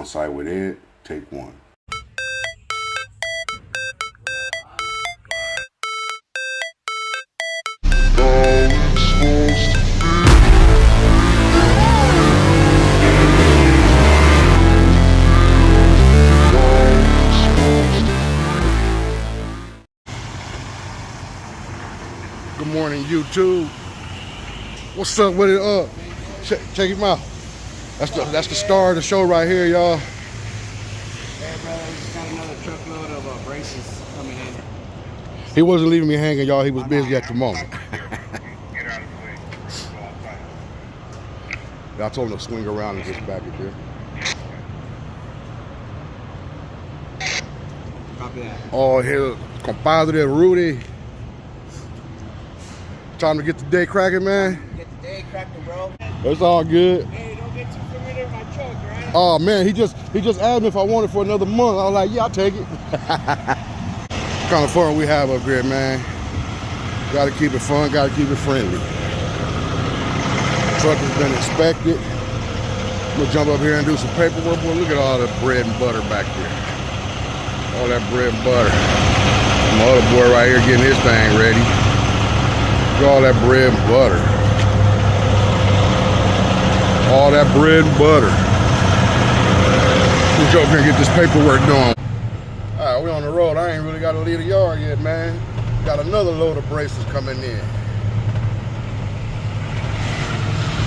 On-Site with Ed, take one. Good morning, YouTube. What's up with it? Check him out. That's the star of the show right here, y'all. Hey, brother, we just got another truckload of braces coming in. He wasn't leaving me hanging, y'all. He was busy at the moment. Get out of the way. I told him to swing around and just back it there. Copy that. Oh, here, compadre Rudy. Time to get the day cracking, man. Get the day cracking, bro. It's all good. Hey, don't get too familiar with my truck, right? Oh man, he just asked me if I wanted it for another month. I was like, yeah, I'll take it. Kind of fun we have up here, man. Got to keep it fun, got to keep it friendly. Truck has been inspected. I'm gonna jump up here and do some paperwork. Boy, look at all the bread and butter back there. All that bread and butter. My other boy right here getting his thing ready. Look at all that bread and butter. All that bread and butter. Let's go up here and get this paperwork done. All right, we on the road. I ain't really got to leave the yard yet, man. Got another load of braces coming in.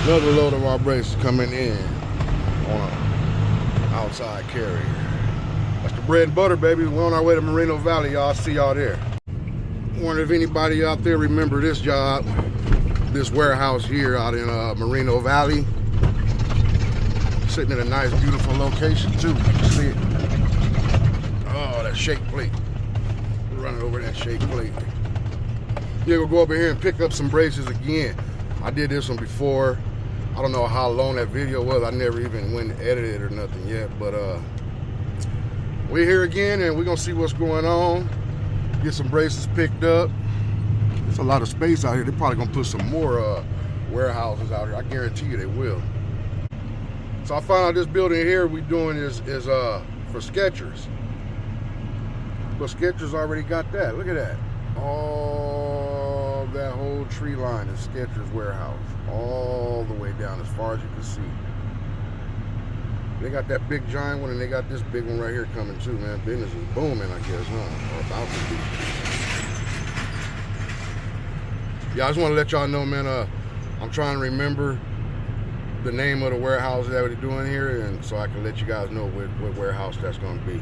Another load of our braces coming in on an outside carrier. That's the bread and butter, baby. We're on our way to Moreno Valley, y'all. See y'all there. Wonder if anybody out there remember this job, this warehouse here out in Moreno Valley. Sitting in a nice, beautiful location too. You can see it. Oh, that shake plate. We're running over that shake plate. Yeah, we'll go over here and pick up some braces again. I did this one before. I don't know how long that video was. I never even went and edited it or nothing yet. But we're here again and we're gonna see what's going on. Get some braces picked up. There's a lot of space out here. They're probably gonna put some more warehouses out here. I guarantee you they will. So I found out this building here we doing is for Skechers. But Skechers already got that. Look at that. All that whole tree line is Skechers warehouse. All the way down as far as you can see. They got that big giant one and they got this big one right here coming too, man. Business is booming, I guess, huh? Or about to be. Yeah, I just want to let y'all know, man, I'm trying to remember the name of the warehouse that we're doing here, and so I can let you guys know what warehouse that's going to be.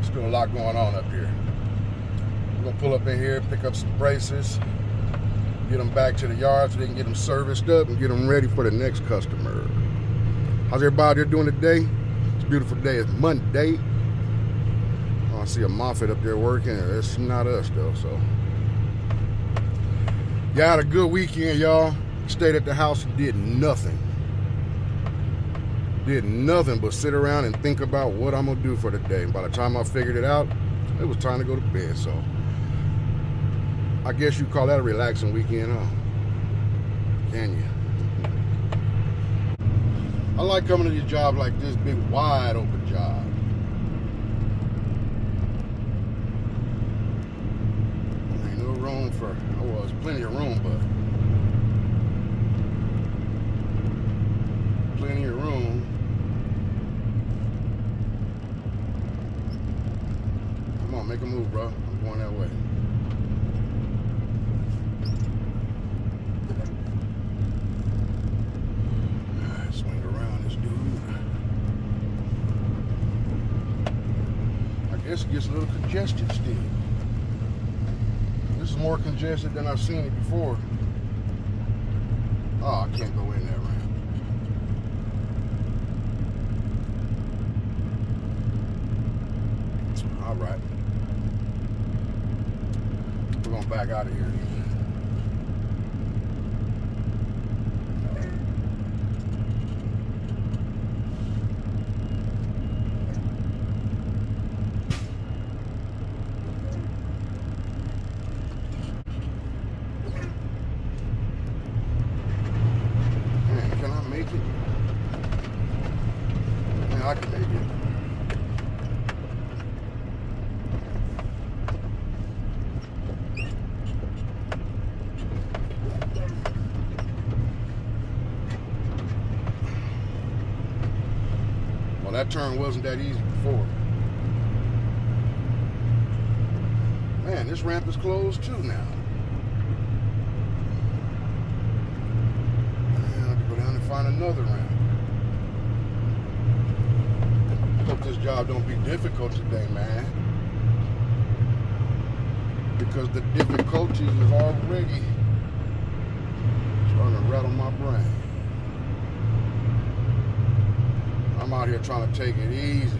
Still a lot going on up here. We're going to pull up in here, pick up some braces, get them back to the yard so they can get them serviced up and get them ready for the next customer. How's everybody out there doing today? It's a beautiful day. It's Monday. I see a Moffat up there working. It's not us though, so. Y'all had a good weekend, y'all. Stayed at the house and did nothing. Did nothing but sit around and think about what I'm gonna do for the day. And by the time I figured it out, it was time to go to bed, so. I guess you call that a relaxing weekend, huh? Can you? I like coming to these jobs like this, big, wide open job. Ain't no room for, well, there's plenty of room, but plenty of room. Come on, make a move, bro. I'm going that way. Swing around this dude. I guess it gets a little congested still. This is more congested than I've seen it before. Oh, I can't go in that ramp. All right. We're going back out of here again. make it. Yeah, I can make it. Well, that turn wasn't that easy before. Man, this ramp is closed too now. Man, I have to go down and find another ramp. Hope this job don't be difficult today, man. Because the difficulties is already starting to rattle my brain. I'm out here trying to take it easy.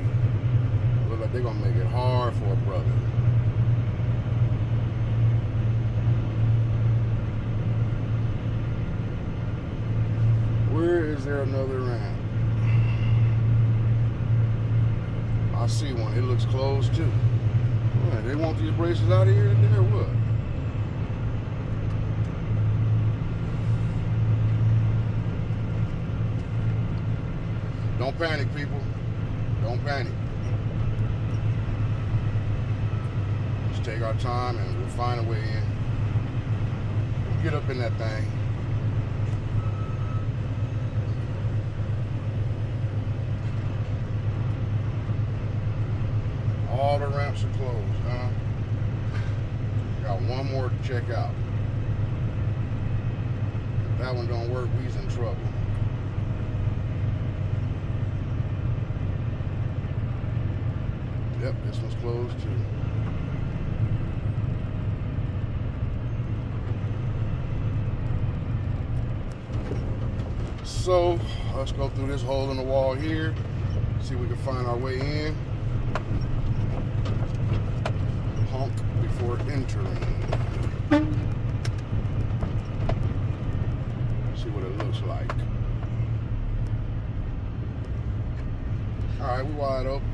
Look like they're gonna make it hard for a brother. Where is there another ramp? I see one. It looks closed too. Man, they want these braces out of here today or what? Don't panic, people. Don't panic. Just take our time and we'll find a way in. We'll get up in that thing. All the ramps are closed, huh? Got one more to check out. If that one don't work, we's in trouble. Yep, this one's closed too. So, let's go through this hole in the wall here. See if we can find our way in. Honk before entering. See what it looks like. Alright, we wide open.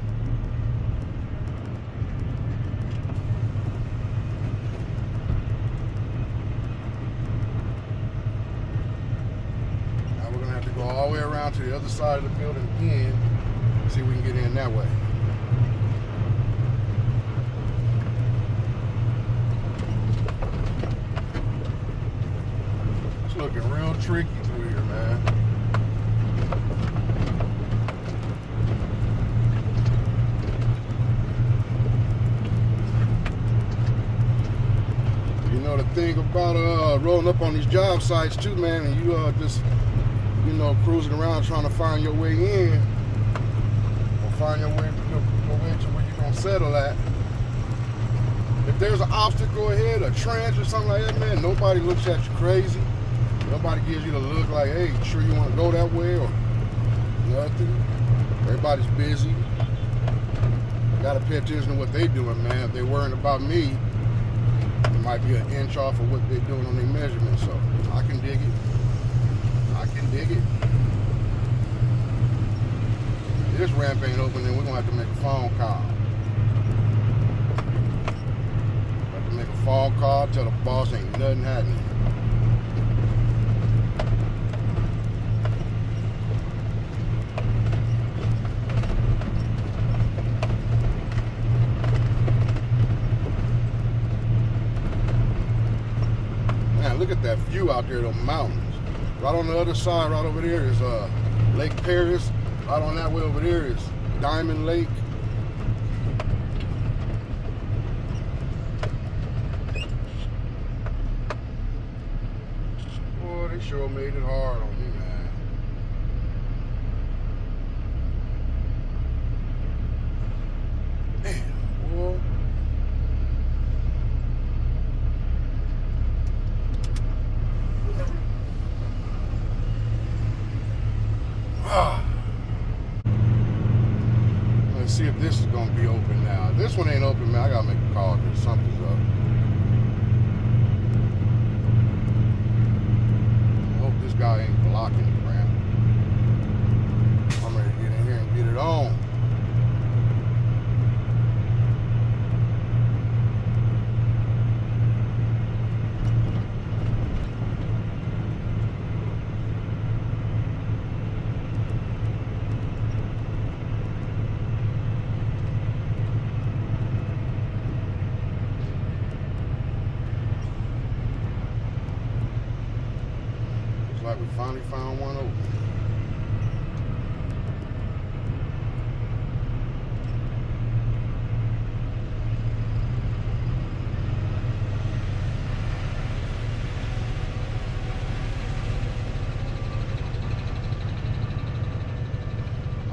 Go all the way around to the other side of the building again, see if we can get in that way. It's looking real tricky through here, man. You know the thing about rolling up on these job sites too, man, and you just cruising around trying to find your way in, or find your way to where you're gonna settle at. If there's an obstacle ahead, a trench or something like that, man, nobody looks at you crazy. Nobody gives you the look like, hey, you sure you want to go that way or nothing. Everybody's busy. You gotta pay attention to what they're doing, man. If they're worrying about me, it might be an inch off of what they're doing on their measurements. So I can dig it. I can dig it. If this ramp ain't open, then we're gonna have to make a phone call. Have to make a phone call, tell the boss ain't nothing happening. Man, look at that view out there, the mountains. Right on the other side, right over there is Lake Paris. Right on that way over there is Diamond Lake. Boy, they sure made it hard on me, man. Damn, boy. Let's see if this is gonna be open now. This one ain't open, man. I gotta make a call because something's up. I hope this guy ain't blocking the ramp. I'm ready to get in here and get it on. finally found one open.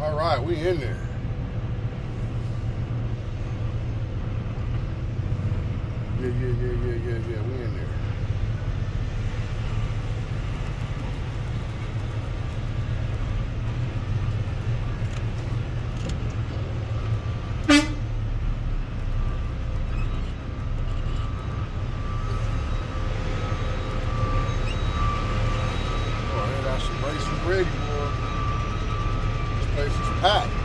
All right, we in there. Yeah, we in there. Oh, I got some braces ready, boy. This place is packed.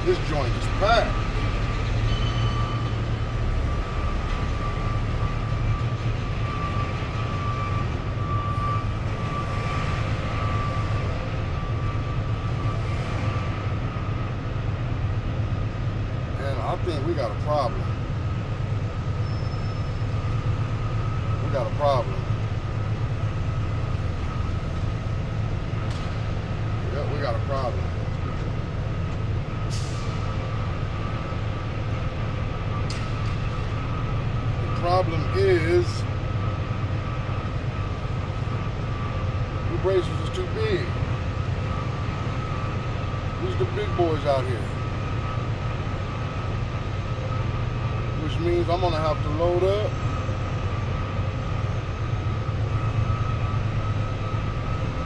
This joint is packed. I think we got a problem. We got a problem. Yep, we got a problem. The problem is the braces is too big. These are the big boys out here. Which means I'm gonna have to load up.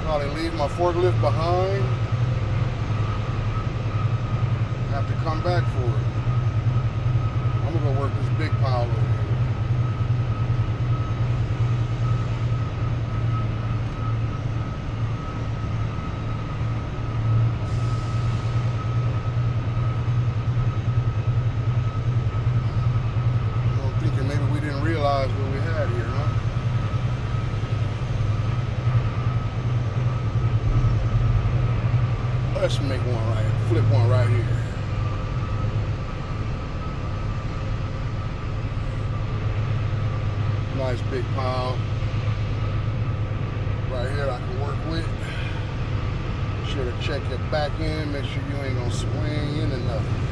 Probably leave my forklift behind. Have to come back for it. I'm gonna go work this big pile over here. Realize what we had here, huh? Let's make one right here. Flip one right here. Nice big pile. Right here I can work with. Sure to check your back end, make sure you ain't gonna swing in and nothing.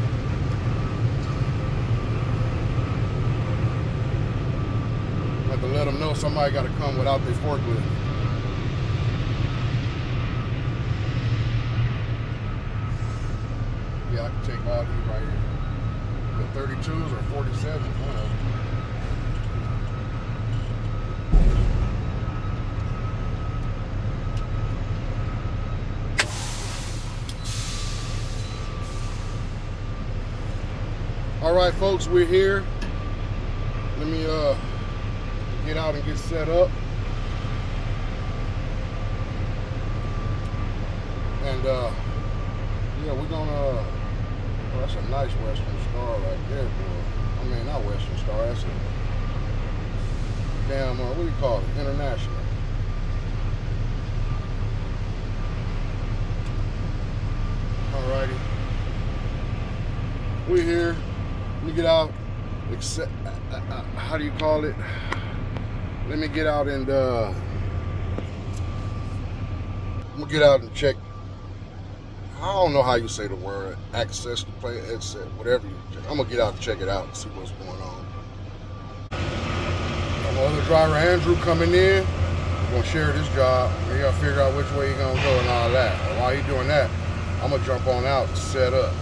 To let them know somebody got to come without their forklift. Yeah, I can take all these right here. The 32s or 47s, one of them. All right, folks, we're here. Let me get out and get set up. And yeah, we're gonna oh, that's a nice Western Star right there, boy. I mean, not Western Star, that's a damn what do you call it? International. Alrighty. We're here. Let me get out. Except how do you call it? Let me get out and I'm gonna get out and check. I don't know how you say the word. Access to play, headset, whatever you check. I'm gonna get out and check it out and see what's going on. My other driver Andrew coming in. We're gonna share this job. We gotta figure out which way he's gonna go and all that. And while he's doing that, I'm gonna jump on out and set up.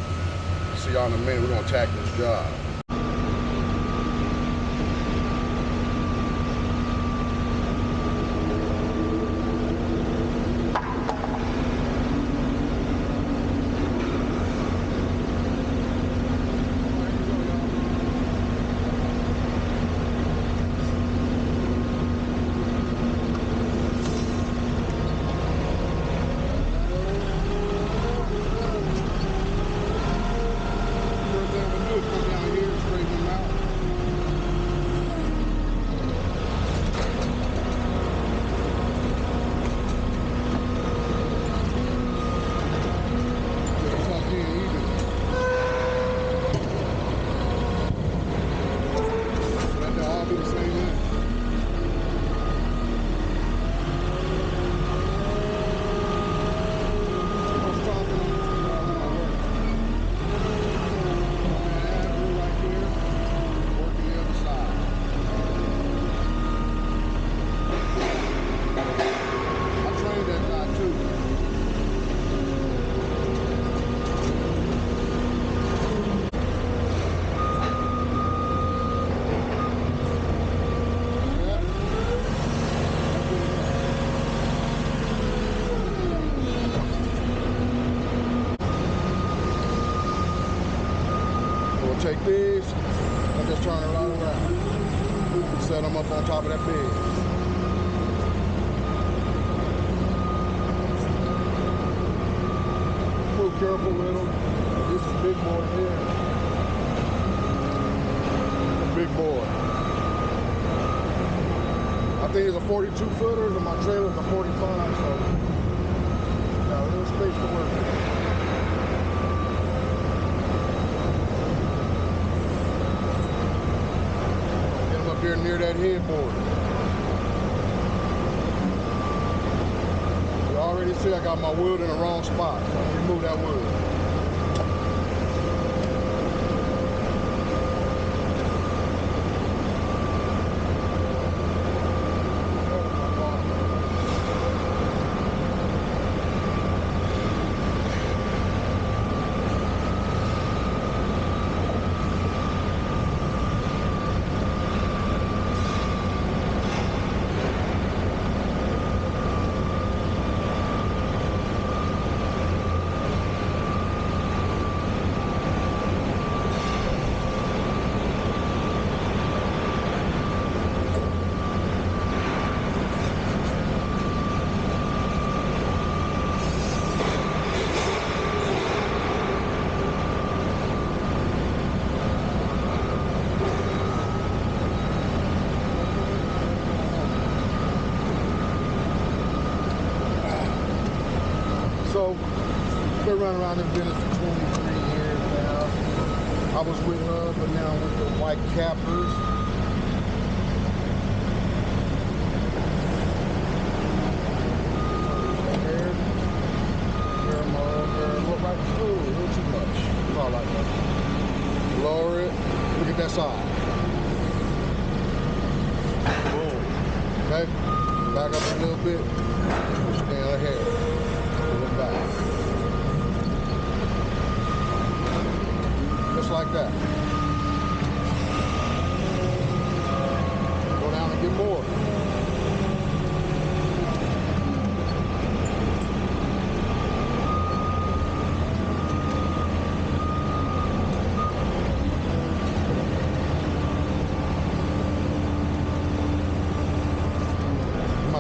See y'all in a minute. We're gonna attack this job. Come down here. take these and just turn it right around. Set them up on top of that bed. Be careful with them. This is big boy here. A big boy. I think it's a 42 footer and my trailer's a 45, so got a little space to work with. Get them up here near that headboard. You already see I got my wood in the wrong spot, so I'm gonna remove that wood. So, been running around this business for 23 years now. I was with her, but now I'm with the white cappers. Right through, a little too much. All like that. Lower it. Look at that side. Boom. Okay? Back up a little bit. Push it down ahead. Pull it back. Just like that. Go down and get more.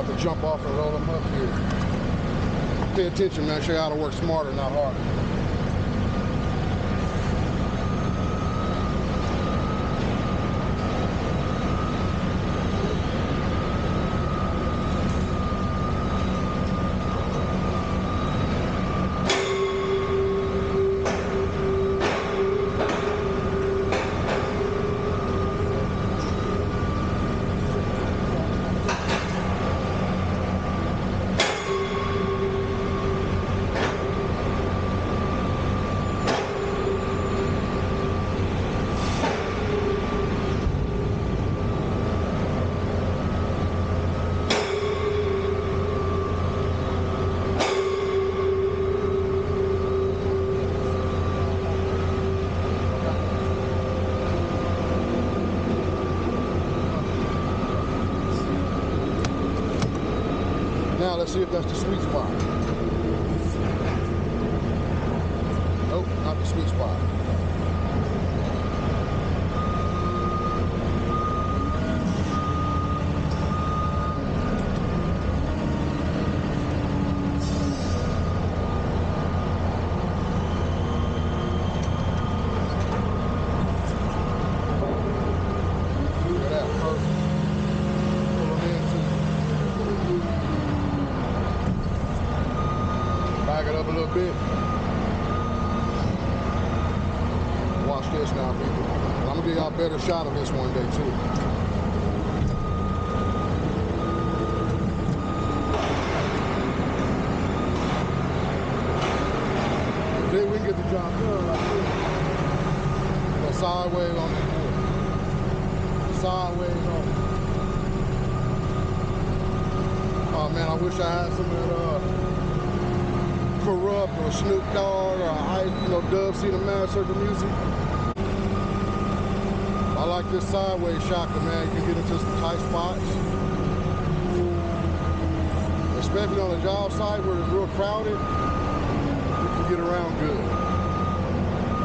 To jump off and roll them up here. Pay attention, man. Show you how to work smarter, not harder. Now let's see if that's the sweet spot. Nope, not the sweet spot. Look at that, perfect. Pull them in too. Back it up a little bit. Watch this now, people. I'm gonna give y'all a better shot of this one day too. Then we can get the job done like this. Go sideways on this board. Sideways on it. Oh man, I wish I had some of that Corrupt or Snoop Dogg or Dub C the Man Circle music. I like this sideways shocker, man. You can get into some tight spots. Especially on a job site where it's real crowded, you can get around good.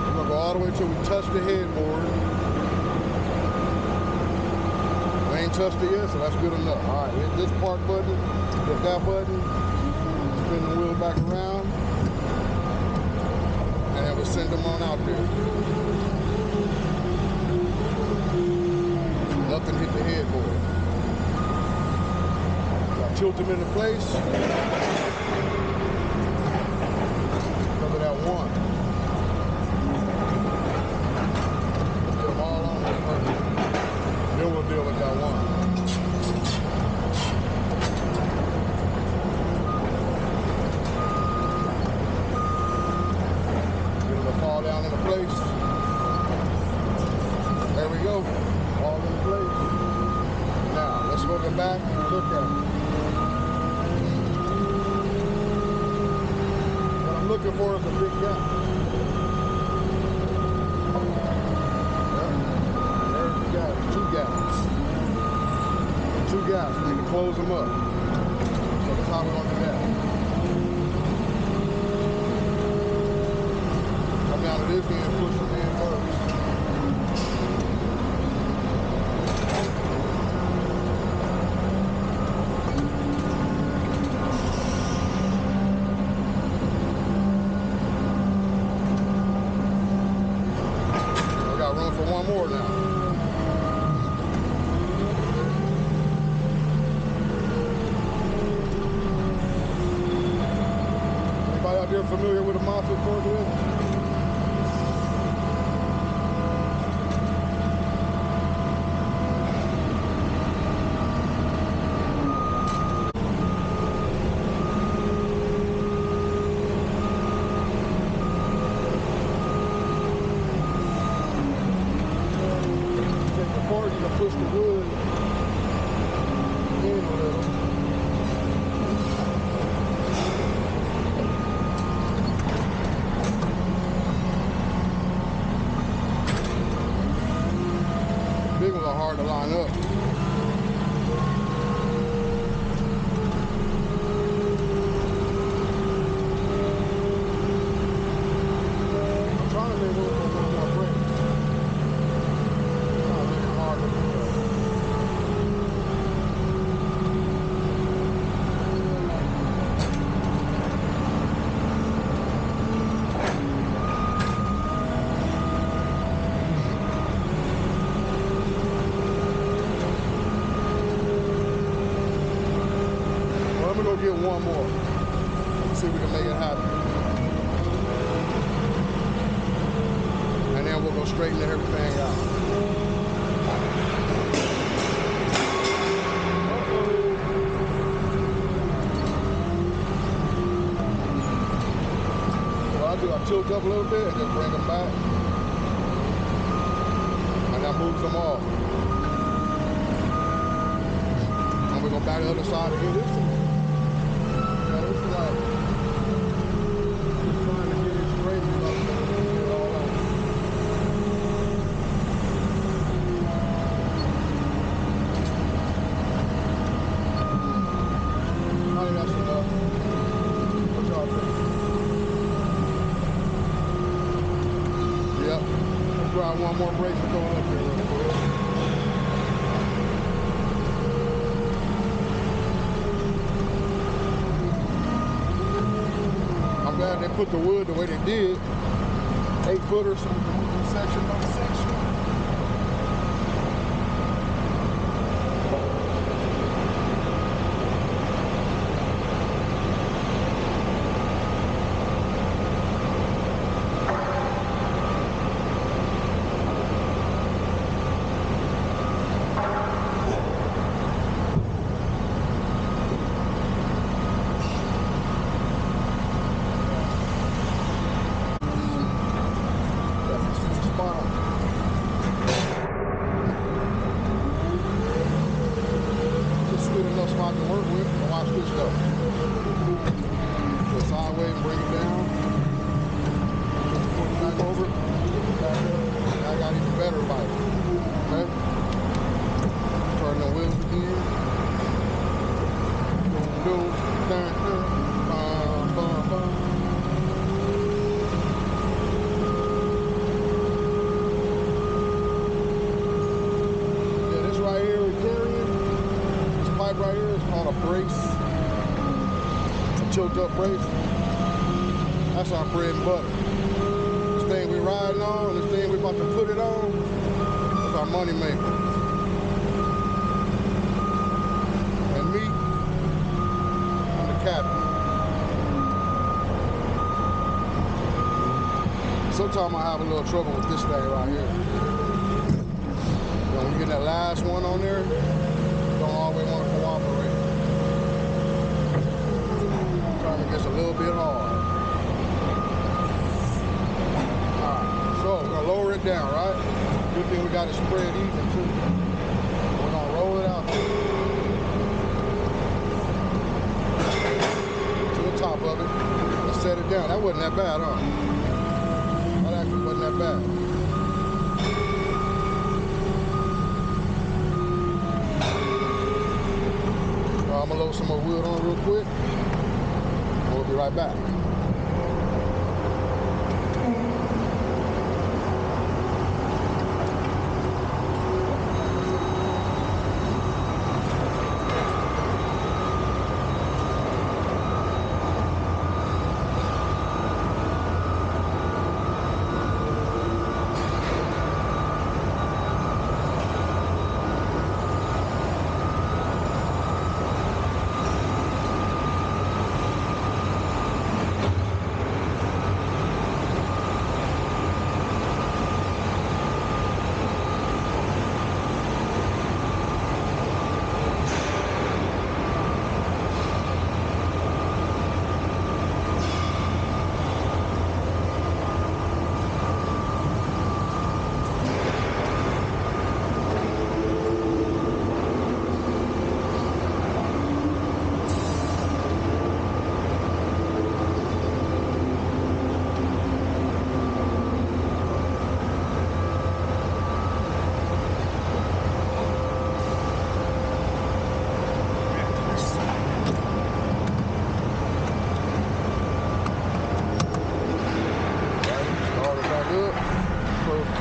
I'm gonna go all the way until we touch the headboard. We ain't touched it yet, so that's good enough. All right, hit this park button, hit that button, spin the wheel back around, and then we'll send them on out there. Nothing hit the headboard. So I tilt them into place. Cover that one. Get them all on there first. Then we'll deal with that one. Get them to fall down into place. There we go. All in place. Now, let's go to the back and look at it. What I'm looking for is a big gap. There's the gap. Two gaps. We need to close them up. So that's how we're going to do that. Come down to this end and push them in first. Room for one more now. Anybody out there familiar with a monster forklift? You can push the wood in a little. Big ones are hard to line up. I'm trying to make room for one more break. Let me go get one more. See if we can make it happen. And then we'll go straighten everything out. What I do, I tilt up a little bit and just bring them back. And that moves them off. And we're going to back the other side again. This is like trying to get it straight and get it all out. I think that's enough. What y'all think? Yep. Let's grab one more brace and go up here real quick. I'm glad they put the wood the way they did. 8 footers section by section. Spot. tilt-up brace. That's our bread and butter. This thing we riding on, this thing we about to put it on, that's our money maker. And me, I'm the captain. Sometimes I have a little trouble with this thing right here. When you get that last one on there, you don't always want to cooperate. Sometimes it gets a little bit hard. Alright, so we're going to lower it down, right? Good thing we got it spread even too. We're going to roll it out to the top of it and set it down. That wasn't that bad, huh? That actually wasn't that bad. I'm gonna load some more wood on real quick. We'll be right back.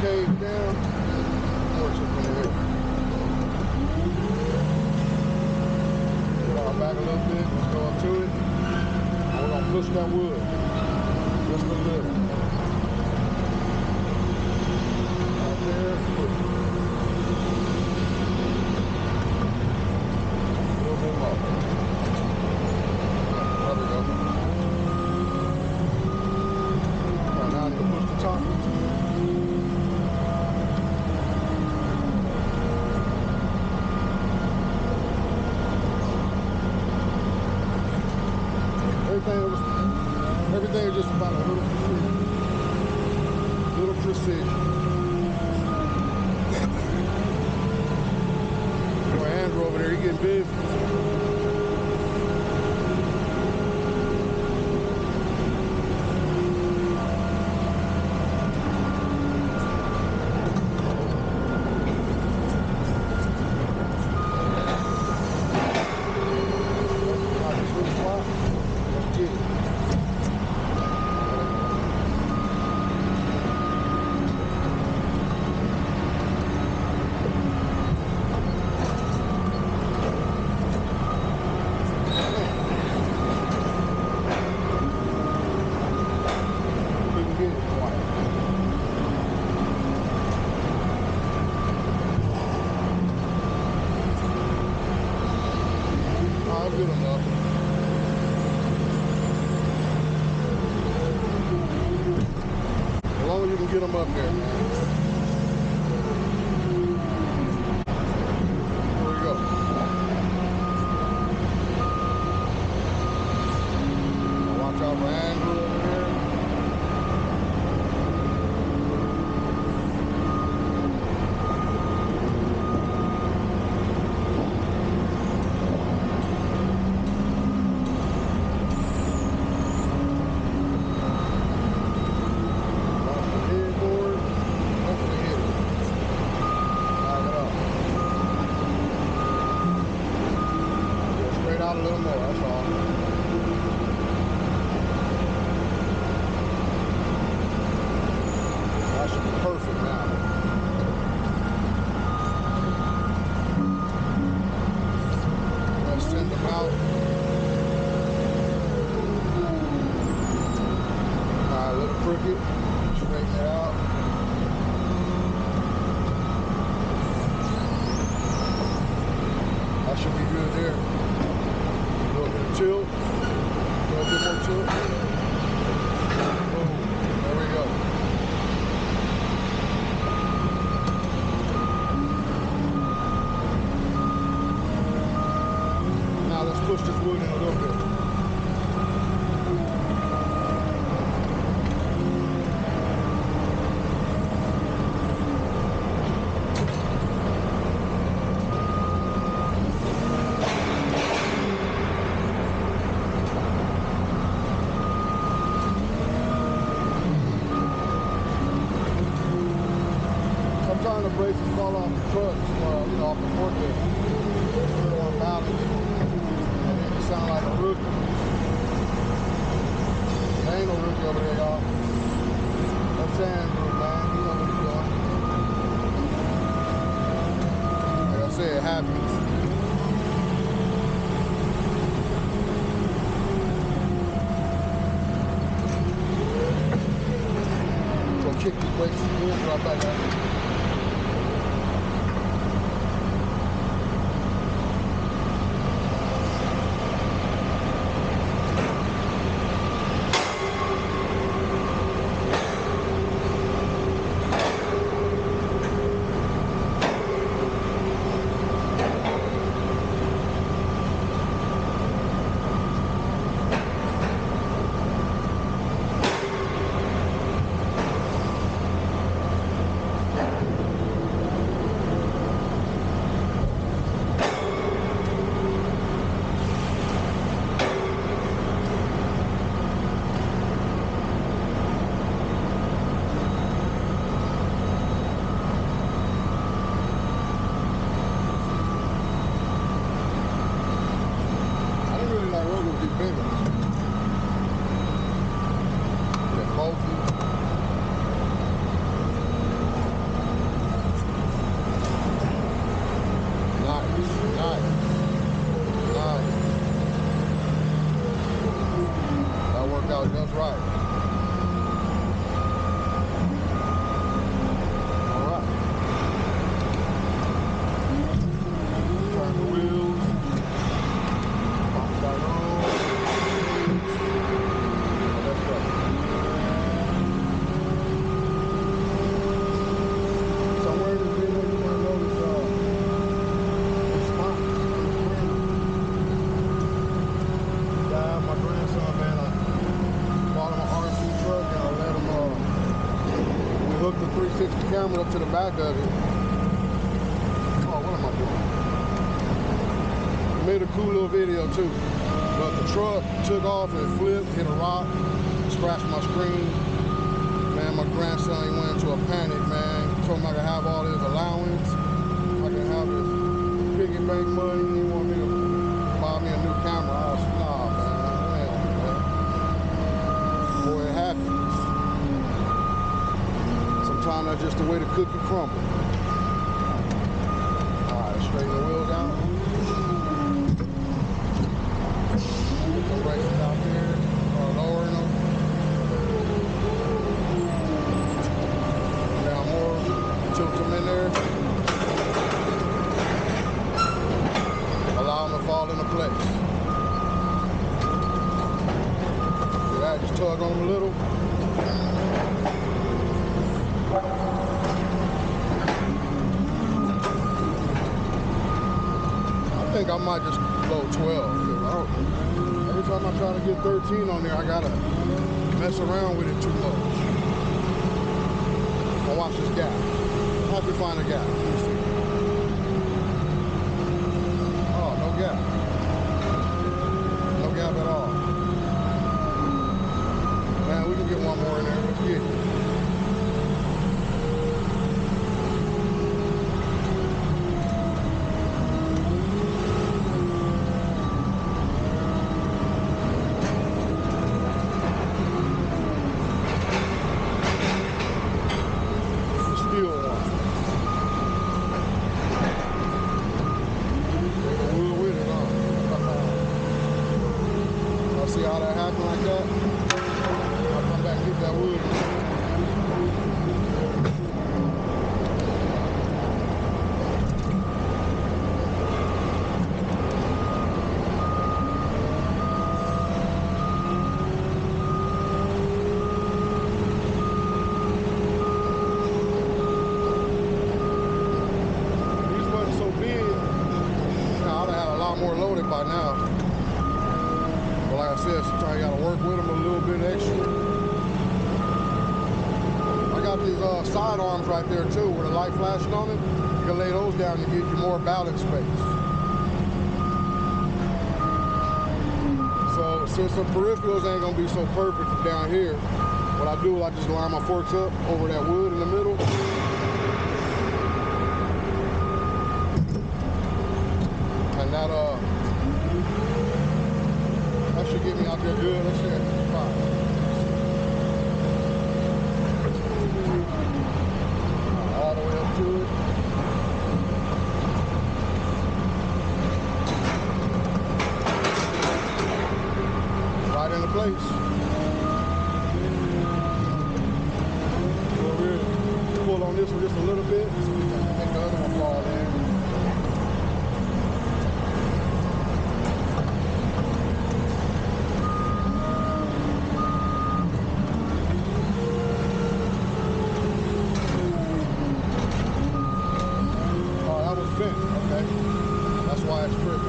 Cave down, more chicken in here. Get our back a little bit, let's go up to it. And we're gonna push that wood just a little. Right there, push. A little bit more. There we go. Now I need to push the top. Everything is just about a little precision. Boy, Andrew over there, he getting big. Let's get it. Good enough. As long as you can get them up there, man. There we go. Now watch out for Andrew over there. Headboard. it, straighten it out. That should be good there. A little bit of tilt, a little bit more tilt. Boom, there we go. Now let's push this wood in a little bit. Sometimes the braces fall off the trucks, you know, off the forklift. They're on balance, and then you sound like a rookie. There ain't no rookie over there, y'all. That's Andrew, man. He know what he's doing. Like I said, it happens. So kick the brakes again, drop back out. Out just right. All right. Turn the wheels. Pump back on. Let's go. Somewhere in this video you want to notice this spot. Yeah, my grandson, man. Bought him an RC truck and I let him, we hooked the 360 camera up to the back of it. Oh, what am I doing? Made a cool little video too. But the truck took off and it flipped, hit a rock, scratched my screen. Man, my grandson, he went into a panic, man. He told me I could have all his allowance. I could have his piggy bank money. He wanted me to buy me a new camera. I was like, nah, man. Boy, it happens. Sometimes that's just the way the cookie crumbles. Alright, straighten the wheels out. Put the brakes out there. Lowering them. Down more. Tilt them in there. Allow them to fall into place. Just tug on them a little. I think I might just go 12. Every time I try to get 13 on there, I gotta mess around with it too much. I'll watch this gap. I have to find a gap. Let me see. Oh, no gap. No gap at all. Man, we can get one more in there. Let's get it. Still one. Take the wheel with it, huh? right now. But like I said, sometimes you gotta work with them a little bit extra. I got these side arms right there too, with a light flashing on it. You can lay those down to give you more balance space. So since the peripherals ain't gonna be so perfect from down here, what I do is I just line my forks up over that wood in the middle. And that should get me out there good. Let's see, fine. All the way up to it. Right into place. Over here, pull on this one just a little bit. Make the other one fall in. Bent, okay? That's why it's bent.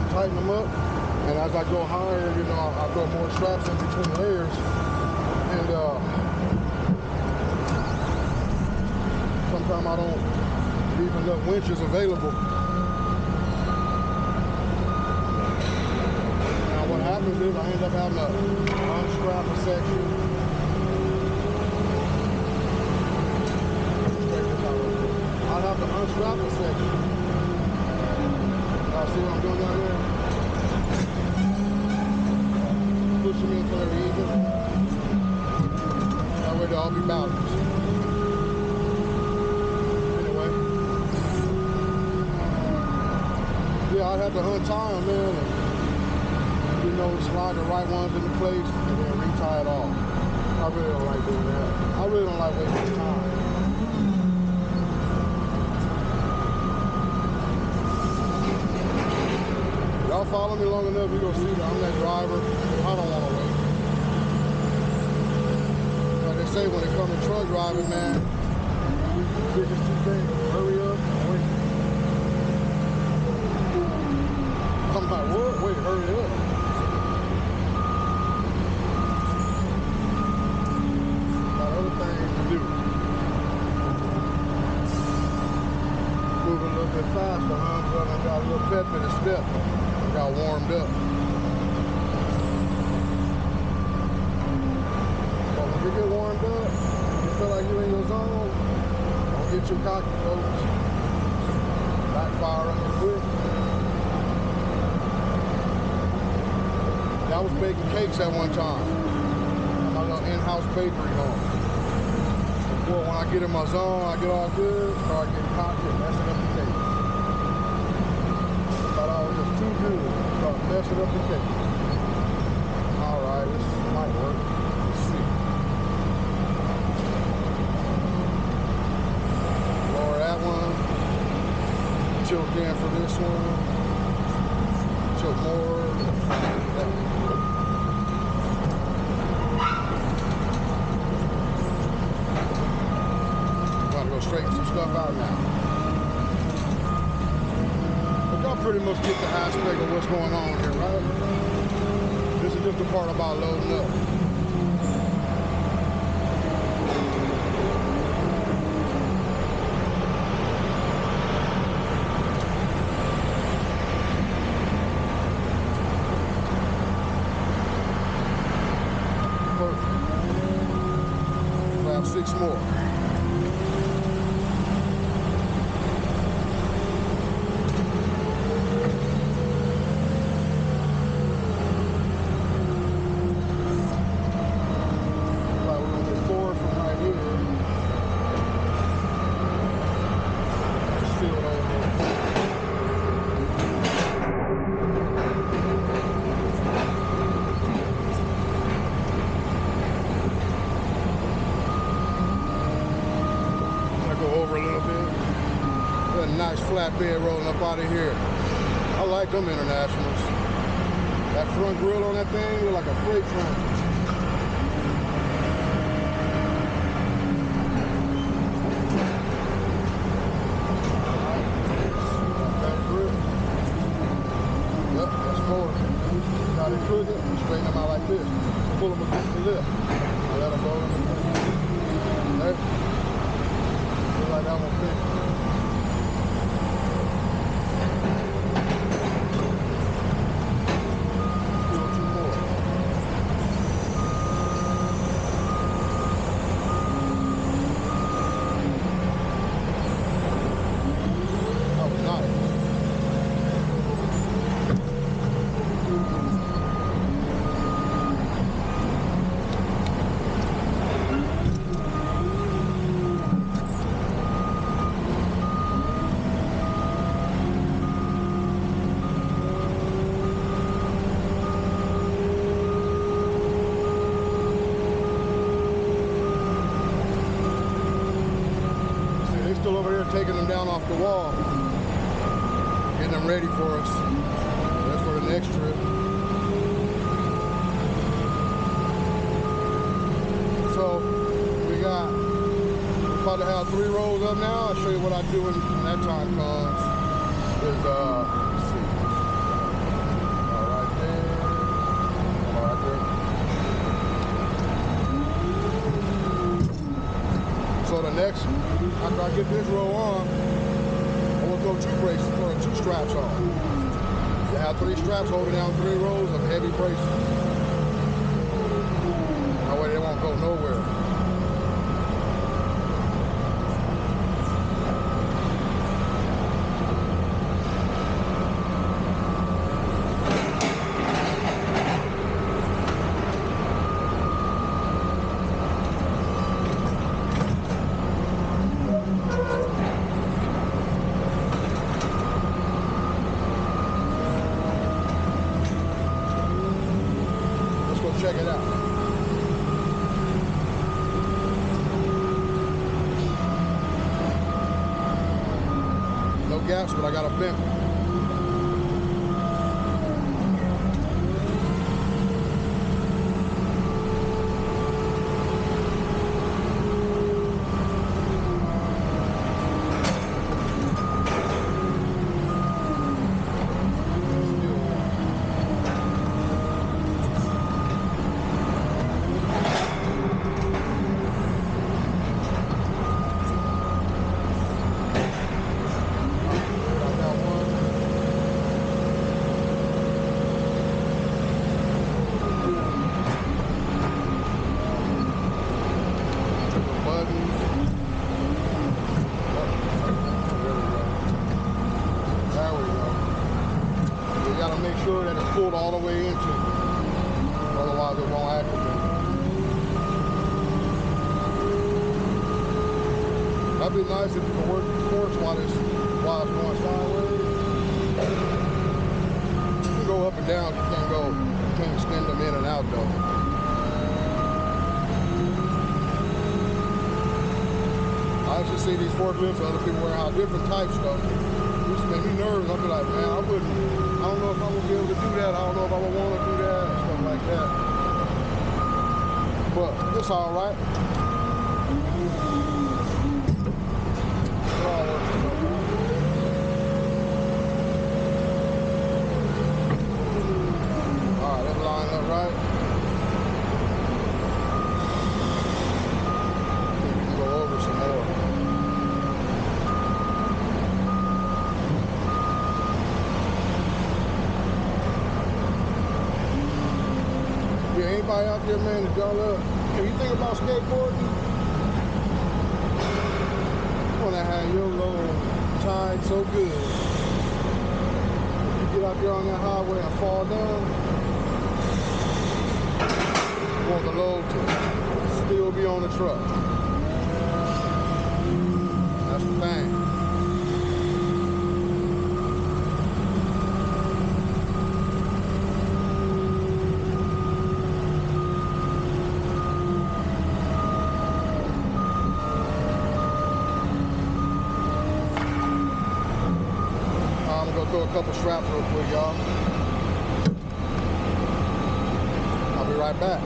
Tighten them up, and as I go higher, you know, I throw more straps in between layers, and sometimes I don't leave enough winches available. Now what happens is I end up having to unstrap a section. I'd have to unstrap a section. See what I'm doing down here? Push them in until they're even. That way they'll all be balanced. Anyway. Yeah, I'd have to untie them, man, and, you know, slide the right ones into place and then retie it off. I really don't like doing that. I really don't like wasting time. Y'all follow me long enough, you're gonna see that I'm that driver. I don't want to wait. Like they say when they come in truck driving, man, biggest two things: hurry up and wait. I'm like, what? Wait, hurry up. little bit faster, huh? But I got a little pep in the step. I got warmed up. But when you get warmed up, you feel like you're in your zone, don't get too cocky, folks. Backfire on you quick. I was baking cakes at one time. My little in-house bakery home. Well, when I get in my zone, I get all good, start getting cocky and messing up the cake. Thought I was just too good, start messing up the cake. Alright, this might work. Let's see. Lower that one. Choke in for this one. Choke more. Go straighten some stuff out now. But y'all pretty much get the aspect of what's going on here, right? This is just the part about loading up. Perfect. We'll have 6 more. Nice flatbed rolling up out of here. I like them internationals. That front grill on that thing look like a freight train. That grill. Yep, that's more. Got it crooked, straighten them out like this. Pull them against the lip. I let them roll in the thing. Okay? Looks like that one fit. Still over here taking them down off the wall, getting them ready for us. That's for the next trip. So we got about to have 3 rows up now. I'll show you what I do when that time comes. Is let's see. All right there. All right there. So the next, after I get this row on, I will throw 2 braces or 2 straps on. You have 3 straps holding down 3 rows of heavy braces. That way they won't go nowhere. Check it out. No gaps, but I got a bent. sure that it's pulled all the way into it. Otherwise it won't activate. That'd be nice if you could work the force while it's going sideways. You can go up and down, you can't extend them in and out though. I actually see these forklifts, other people wearing out different types though. It used to make me nervous. I'd be like, man, I don't know if I would be able to do that. I don't know if I would want to do that and stuff like that. But it's all right. It all works. All right, let's line up right. We can go over some more. Yeah, anybody out there, man, that y'all love? If you think about skateboarding, you want to have your load tied so good. If you get out there on that highway and fall down, you want the load to still be on the truck. That's the thing. I'm gonna throw a couple straps real quick, y'all. I'll be right back.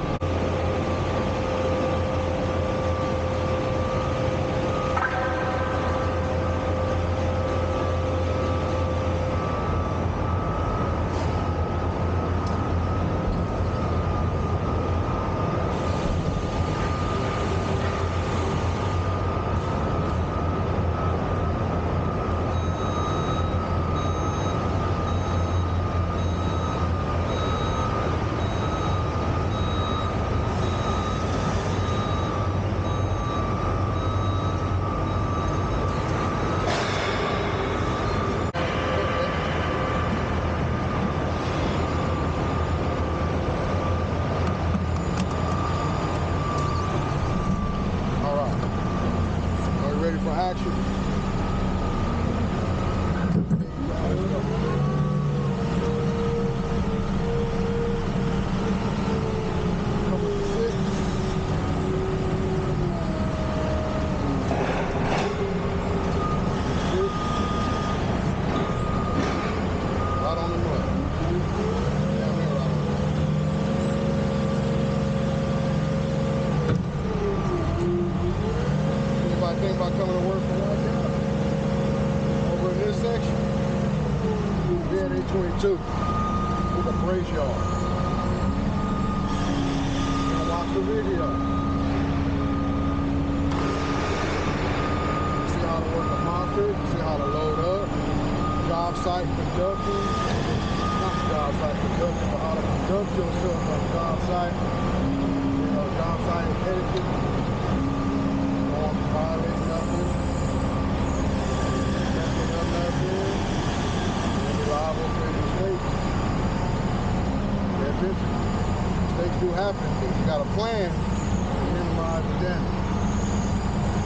For action. Let's go. Number 6. Right on the mud. Down there, right on the mud. Anybody think about coming to work for right now? Over in this section? Yeah, they 22. With a brace yard. And watch the video. See how to work the monitor, see how to load up. Job site conducting. Not job site conducting, but how to conduct yourself on the job site. You know, job site etiquette. Violate nothing, messing up nothing, and be liable for any mistakes. Pay attention. Mistakes do happen, but you got a plan to minimize the damage.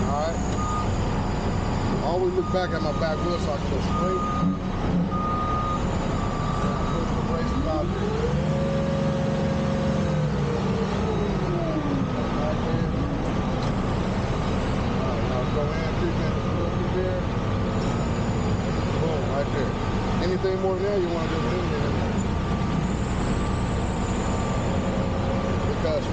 Alright? Always look back at my back wheel so I can go straight. And push the braces out there. Go in, 3 minutes, a little bit there. Boom, right there. Anything more than that, you want to just lean it in there. Because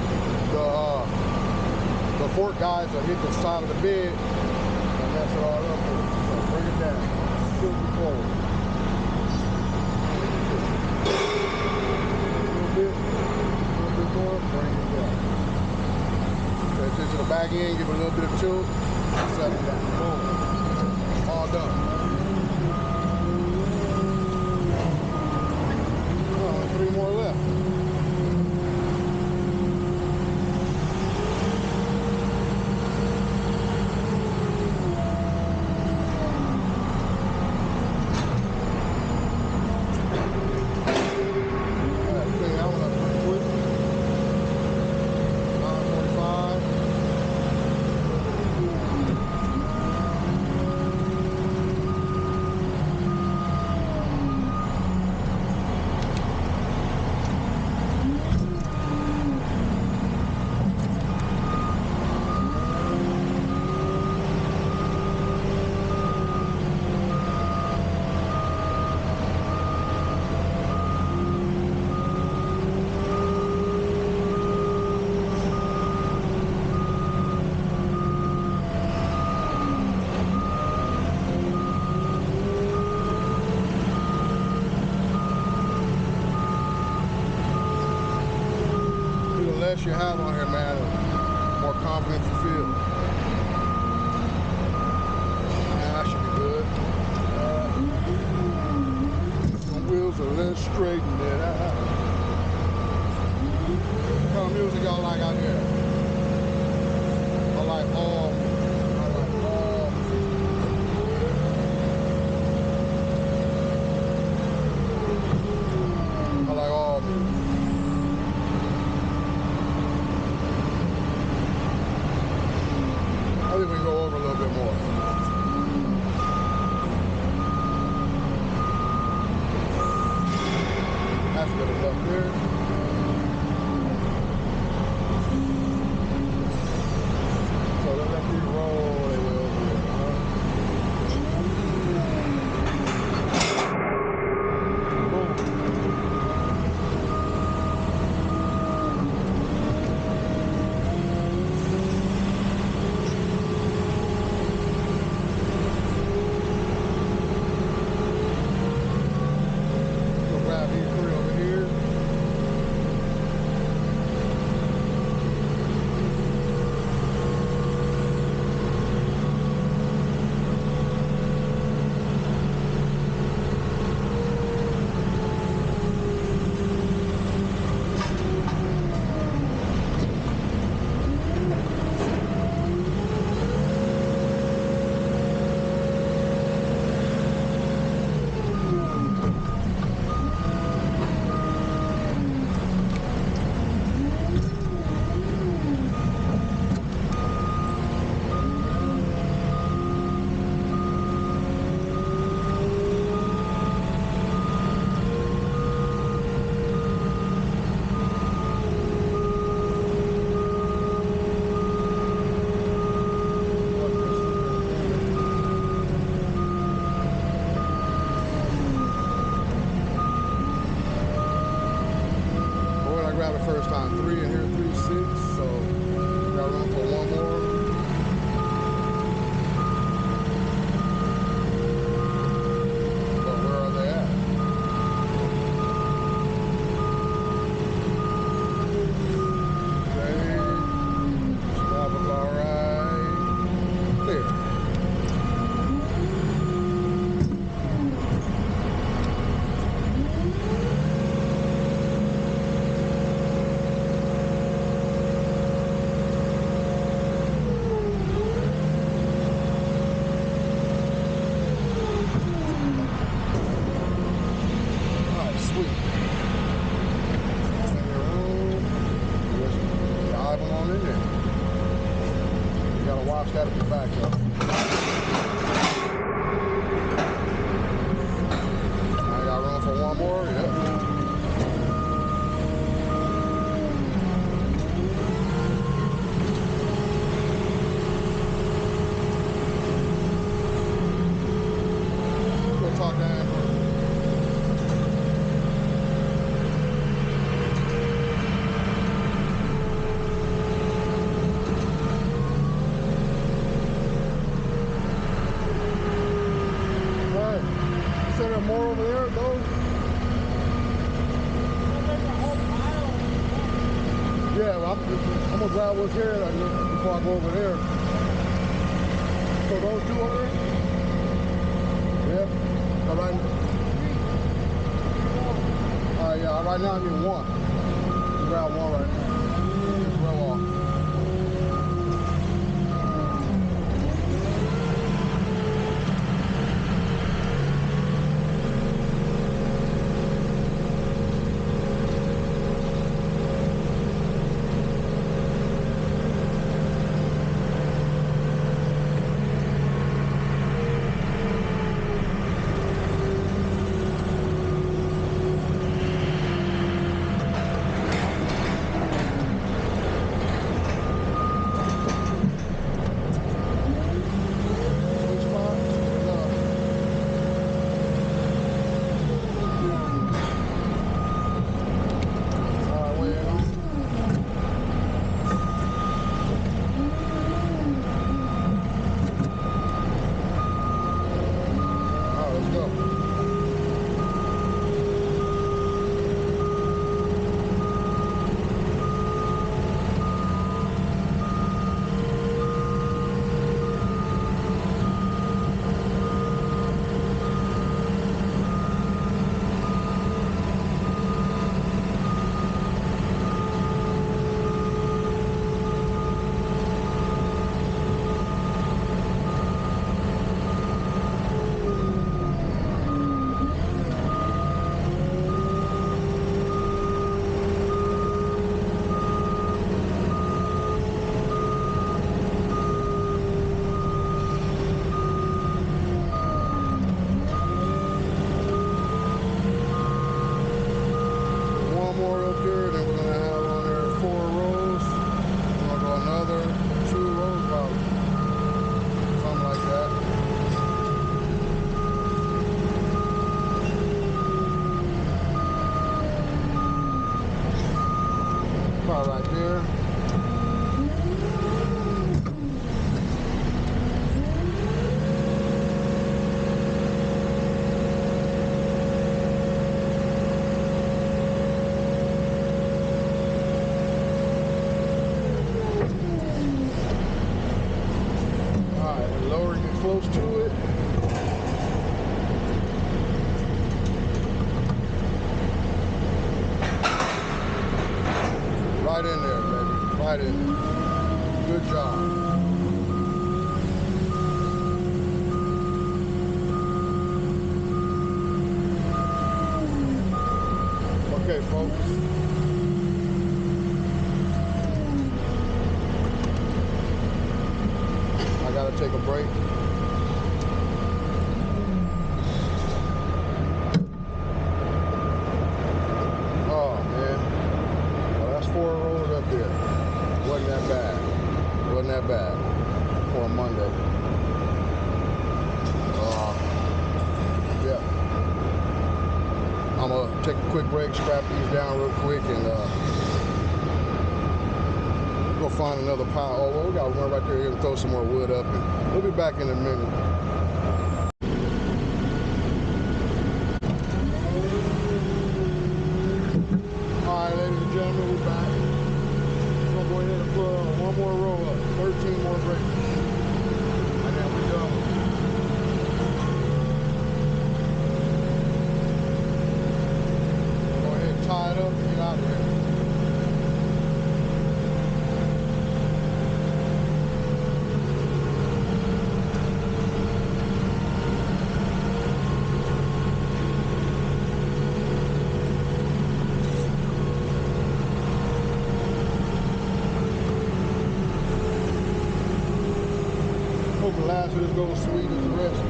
the fork guys will hit the side of the bed and mess it all up for you. So bring it down. Tilt it forward. A little bit more, bring it down. Pay attention to the back end, give it a little bit of tilt. Set it down. Boom. All done. Only 3 more left. you have on here, man, the more confident you feel. Man, I should be good. Some wheels, so let's straighten it out. What kind of music y'all like out here? I like all music. I like all music. I think we can go over a little bit more. That's good enough there. So let me roll a little bit. Grab these three over here. Grab the first time 3 and here 3, 6, so got room for one more. But where are they at? Okay, stop about right there. Watch that at the back, y'all. I got room for one more, yep. Go talk to Amber. Is there more over there, though? Yeah, well, I'm gonna grab what's here before I go over there. So those two over there? Yeah. All right. Yeah. Right now I need one. Grab one right now. Just roll off. car right there. Alright, lowering it close to it. Right in there, baby. Right in there. Good job. Okay, folks. I gotta take a break. Oh, man. Well, that's 4 rollers up there. Wasn't that bad. Wasn't that bad for a Monday. Yeah. I'm gonna take a quick break, scrap these down real quick, and go find another pile. Oh, well, we got one right there. Here and throw some more wood up, and we'll be back in a minute. All right, ladies and gentlemen, we're back. We're gonna go ahead and put one more row up, 13 more braces, and then we're done. Go ahead and tie it up and get out of here. Hope the last of this goes sweet as the rest,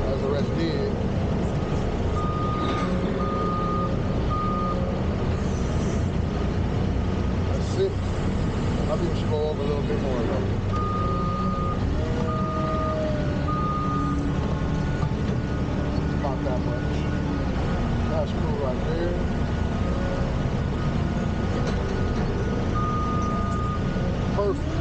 as the rest did. That's it. I think we should go over a little bit more though. Not that much. That's cool right there. Perfect.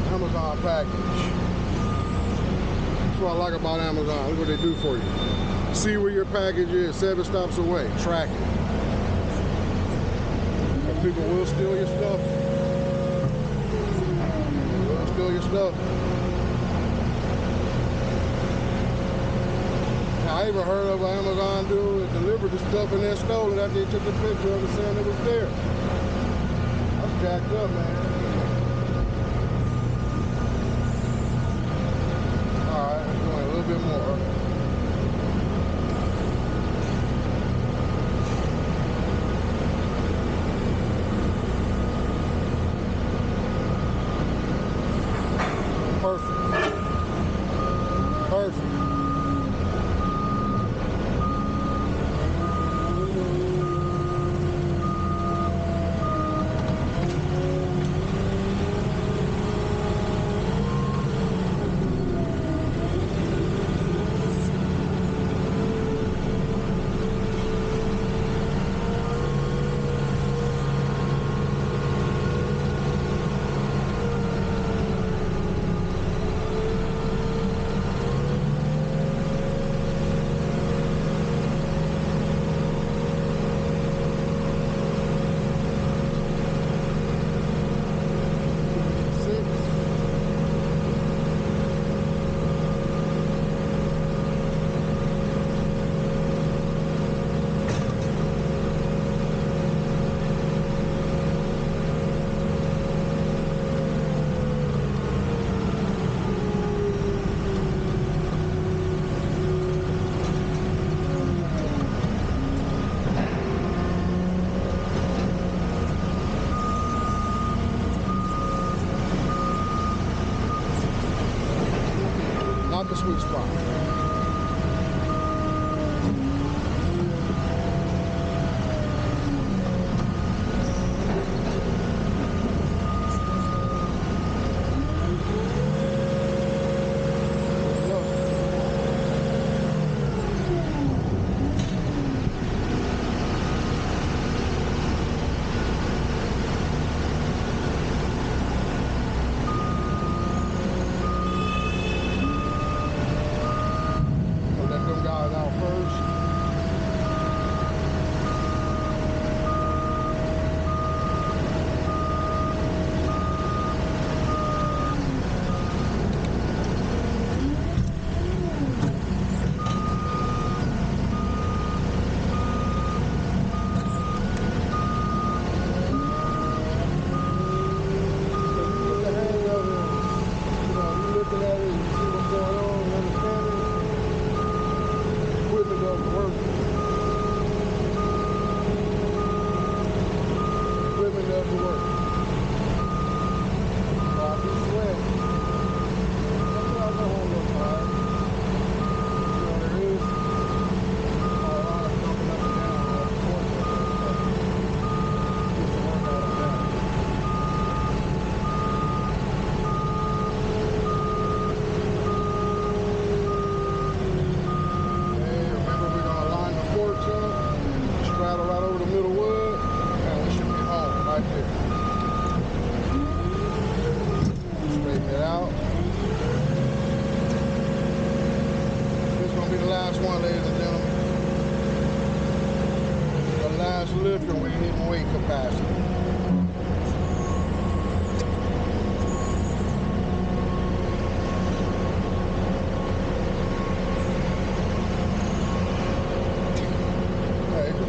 Amazon package. That's what I like about Amazon. Look what they do for you. See where your package is 7 stops away. Track it. But people will steal your stuff. Will steal your stuff. I even heard of an Amazon dude that delivered the stuff and then stole it after they took a picture of it saying it was there. That's jacked up, man. Alright, I'm doing a little bit more. not the sweet spot.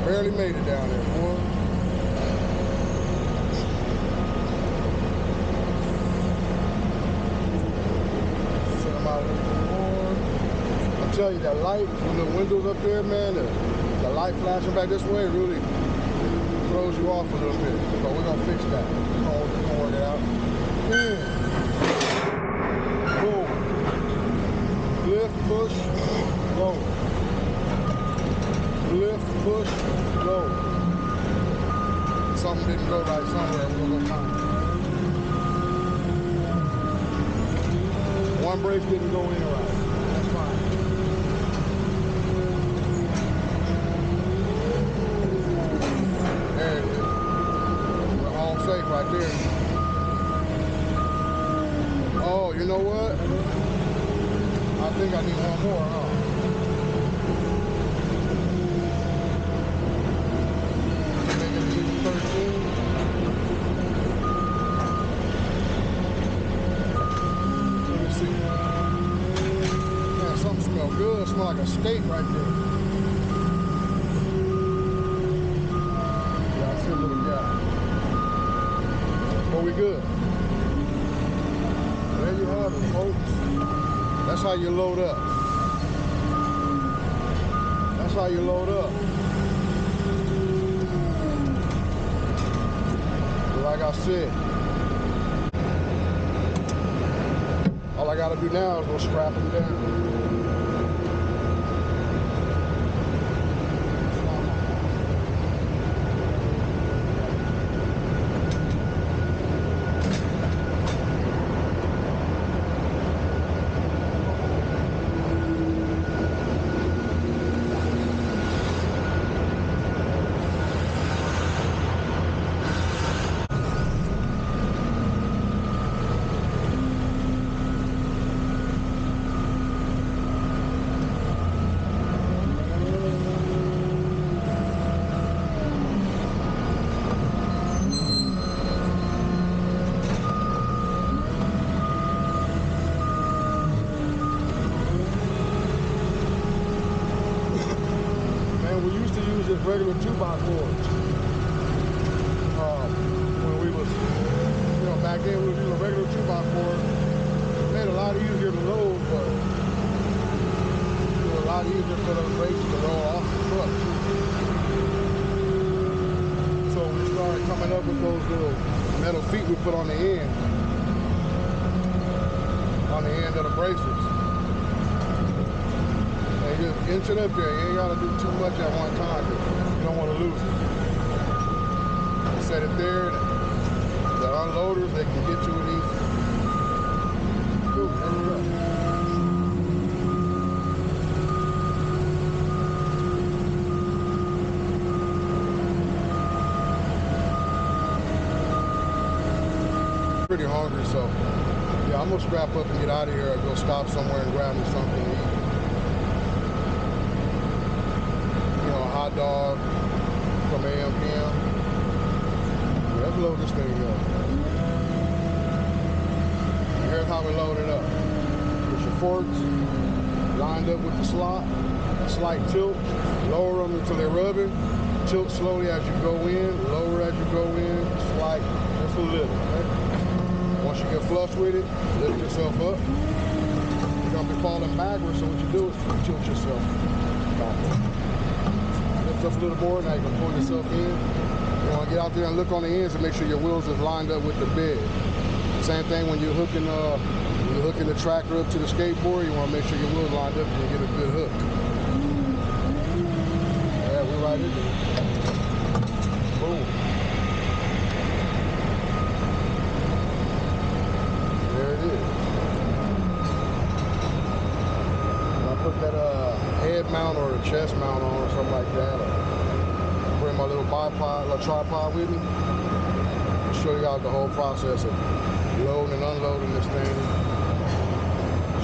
Barely made it down there, boy. Set them out a little bit more. I tell you, that light from the windows up there, man, the light flashing back this way really throws you off a little bit. But we're gonna fix that. We're gonna work it out. Boom. Lift, push, go. Lift, push, go. Something didn't go right somewhere. We're gonna go find it. One brace didn't go in right. That's fine. There it is. We're home safe right there. Oh, you know what? I think I need one more, huh? Good, smell like a steak right there. Yeah, I see a little gap. But we good. There you have it, folks. That's how you load up. That's how you load up. But like I said, all I gotta do now is go strap them down. Regular 2x4s. When we was, back then we was using a regular 2x4. Made it a lot easier to load, but it was a lot easier for those brakes to roll off the truck. So we started coming up with those little metal feet we put on the end of the braces. Inch it up there. You ain't gotta do too much at one time because you don't want to lose it. Set it there, and the unloaders, they can get to it easy. Cool, there we go. Pretty hungry, so yeah, I'm gonna scrap up and get out of here and go stop somewhere and grab me something to eat. You know, a hot dog from AM/PM. Let's load this thing up. Here's how we load it up. Get your forks lined up with the slot, a slight tilt, lower them until they're rubbing, tilt slowly as you go in, lower as you go in, slight, just a little. Okay? Once you get flush with it, lift yourself up. You're gonna be falling backwards, so what you do is tilt yourself backwards. Lift up a little more, now you can pull yourself in. You want to get out there and look on the ends and make sure your wheels is lined up with the bed. Same thing when you're hooking the tracker up to the skateboard, you want to make sure your wheels lined up and you get a good hook. Yeah, we're right in there. Boom. There it is. When I put that head mount or a chest mount on or something like that, bring my little tripod with me. I'll show you guys the whole process of loading and unloading this thing,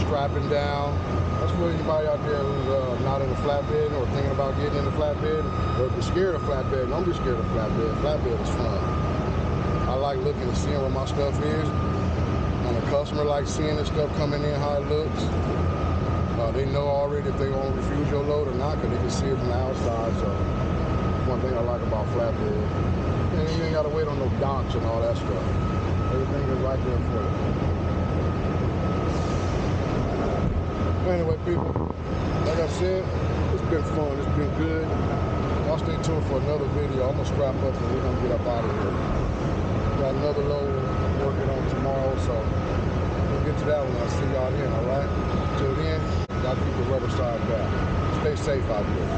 strapping down. That's for anybody out there who's not in a flatbed or thinking about getting in a flatbed, or if you're scared of flatbed, don't be scared of flatbed. Flatbed is fun. I like looking and seeing where my stuff is, and the customer likes seeing the stuff coming in, how it looks. They know already if they're going to refuse your load or not, because they can see it from the outside. So one thing I like about flatbed. And you ain't got to wait on no docks and all that stuff. Everything is right there for you. Anyway, people, like I said, it's been fun. It's been good. Y'all stay tuned for another video. I'm going to strap up and we're going to get up out of here. Got another load working on tomorrow, so we'll get to that one. I'll see y'all then, all right? Till then, y'all keep the rubber side back. Stay safe out there.